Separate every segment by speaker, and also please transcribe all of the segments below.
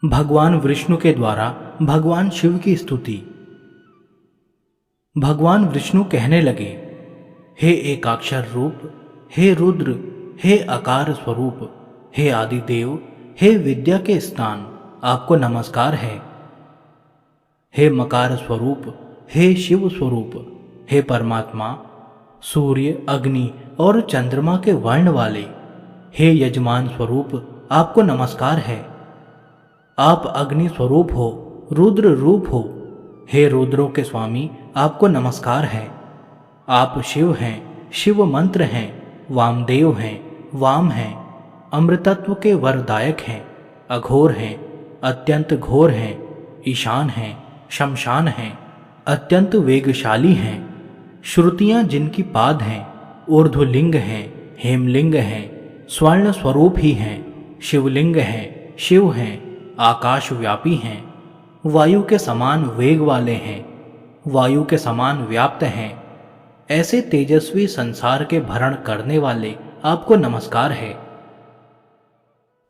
Speaker 1: भगवान विष्णु के द्वारा भगवान शिव की स्तुति। भगवान विष्णु कहने लगे, हे एकाक्षर रूप, हे रुद्र, हे आकार स्वरूप, हे आदिदेव, हे विद्या के स्थान, आपको नमस्कार है। हे मकार स्वरूप, हे शिव स्वरूप, हे परमात्मा, सूर्य, अग्नि और चंद्रमा के वर्ण वाले, हे यजमान स्वरूप, आपको नमस्कार है। आप अग्नि स्वरूप हो, रुद्र रूप हो, हे रुद्रों के स्वामी, आपको नमस्कार है। आप शिव हैं, शिव मंत्र हैं, वामदेव हैं, वाम हैं, अमृतत्व के वरदायक हैं, अघोर हैं, अत्यंत घोर हैं, ईशान हैं, शमशान हैं, अत्यंत वेगशाली हैं, श्रुतियाँ जिनकी पाद हैं, ऊर्ध्वलिंग हैं, हेमलिंग हैं, स्वर्ण स्वरूप ही हैं, शिवलिंग हैं, शिव हैं, आकाश व्यापी हैं, वायु के समान वेग वाले हैं, वायु के समान व्याप्त हैं, ऐसे तेजस्वी संसार के भरण करने वाले आपको नमस्कार है।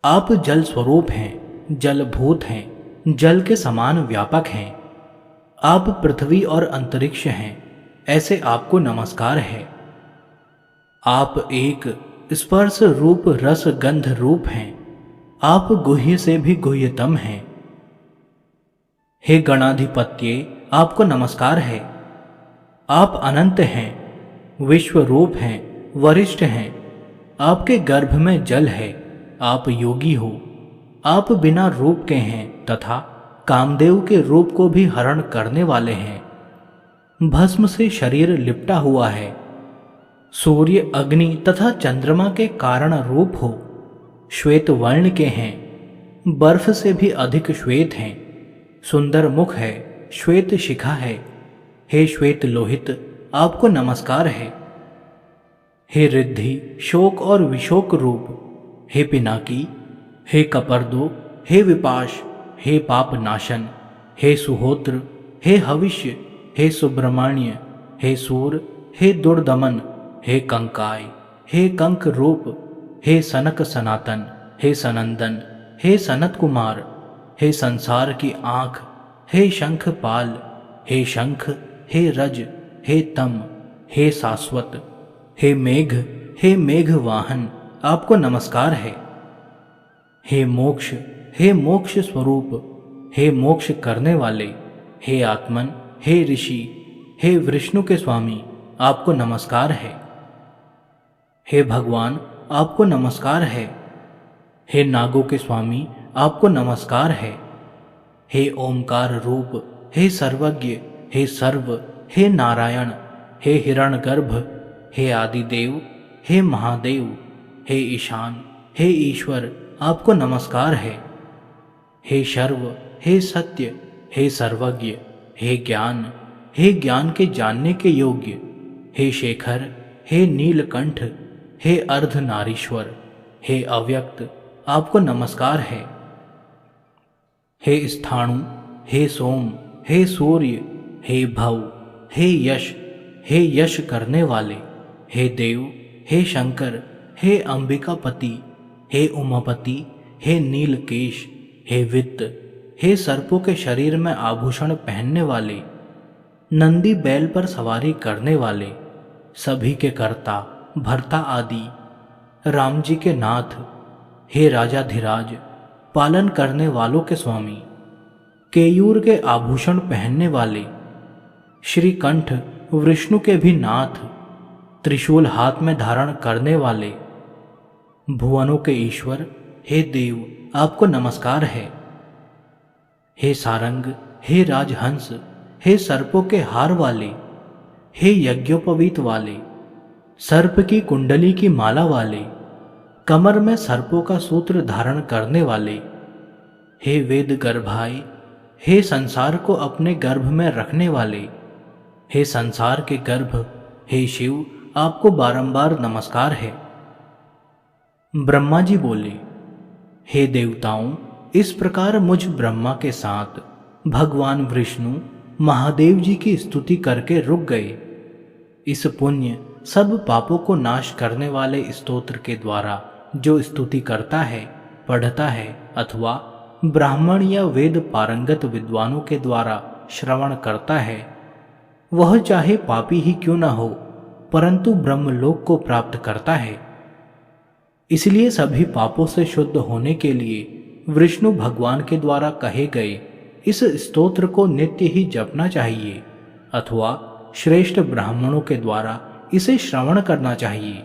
Speaker 1: आप जल स्वरूप हैं, जलभूत हैं, जल के समान व्यापक हैं। आप पृथ्वी और अंतरिक्ष हैं, ऐसे आपको नमस्कार है। आप एक स्पर्श रूप रस गंध रूप हैं, आप गुह्य से भी गुह्यतम हैं। हे गणाधिपत्य, आपको नमस्कार है। आप अनंत हैं, विश्व रूप हैं, वरिष्ठ हैं, आपके गर्भ में जल है, आप योगी हो, आप बिना रूप के हैं तथा कामदेव के रूप को भी हरण करने वाले हैं। भस्म से शरीर लिपटा हुआ है, सूर्य, अग्नि तथा चंद्रमा के कारण रूप हो, श्वेत वर्ण के हैं, बर्फ से भी अधिक श्वेत हैं, सुंदर मुख है, श्वेत शिखा है, हे श्वेत लोहित, आपको नमस्कार है। हे रिद्धि, शोक और विशोक रूप, हे पिनाकी, हे कपर्दो, हे विपाश, हे पाप नाशन, हे सुहोत्र, हे हविष्य, हे सुब्रमण्य, हे सूर, हे दुर्दमन, हे कंकाय, हे कंक रूप, हे सनक सनातन, हे सनंदन, हे सनत कुमार, हे संसार की आँख, हे शंख पाल, हे शंख, हे रज, हे तम, हे शाश्वत, हे मेघ, हे मेघ वाहन, आपको नमस्कार है। हे मोक्ष, हे मोक्ष स्वरूप, हे मोक्ष करने वाले, हे आत्मन, हे ऋषि, हे विष्णु के स्वामी, आपको नमस्कार है। हे भगवान, आपको नमस्कार है। हे नागों के स्वामी, आपको नमस्कार है। हे ओमकार रूप, हे सर्वज्ञ, हे सर्व, हे नारायण, हे हिरण्यगर्भ, हे आदिदेव, हे महादेव, हे ईशान, हे ईश्वर, आपको नमस्कार है। हे शर्व, हे सत्य, हे सर्वज्ञ, हे ज्ञान, हे ज्ञान के जानने के योग्य, हे शेखर, हे नीलकंठ, हे अर्धनारीश्वर, हे अव्यक्त, आपको नमस्कार है। हे स्थाणु, हे सोम, हे सूर्य, हे भव, हे यश करने वाले, हे देव, हे शंकर, हे अंबिकापति, हे उमापति, हे नीलकेश, हे वित्त, हे सर्पों के शरीर में आभूषण पहनने वाले, नंदी बैल पर सवारी करने वाले, सभी के कर्ता, भर्ता आदि, राम जी के नाथ, हे राजाधिराज, पालन करने वालों के स्वामी, केयूर के आभूषण पहनने वाले, श्री कंठ, विष्णु के भी नाथ, त्रिशूल हाथ में धारण करने वाले, भुवनों के ईश्वर, हे देव, आपको नमस्कार है। हे सारंग, हे राजहंस, हे सर्पों के हार वाले, हे यज्ञोपवीत वाले, सर्प की कुंडली की माला वाले, कमर में सर्पों का सूत्र धारण करने वाले, हे वेद गर्भाय, हे संसार को अपने गर्भ में रखने वाले, हे संसार के गर्भ, हे शिव, आपको बारंबार नमस्कार है। ब्रह्मा जी बोले, हे देवताओं, इस प्रकार मुझ ब्रह्मा के साथ भगवान विष्णु महादेव जी की स्तुति करके रुक गए। इस पुण्य सब पापों को नाश करने वाले स्तोत्र के द्वारा जो स्तुति करता है, पढ़ता है अथवा ब्राह्मण या वेद पारंगत विद्वानों के द्वारा श्रवण करता है, वह चाहे पापी ही क्यों न हो, परंतु ब्रह्मलोक को प्राप्त करता है। इसलिए सभी पापों से शुद्ध होने के लिए विष्णु भगवान के द्वारा कहे गए इस स्तोत्र को नित्य ही जपना चाहिए, अथवा श्रेष्ठ ब्राह्मणों के द्वारा इसे श्रवण करना चाहिए।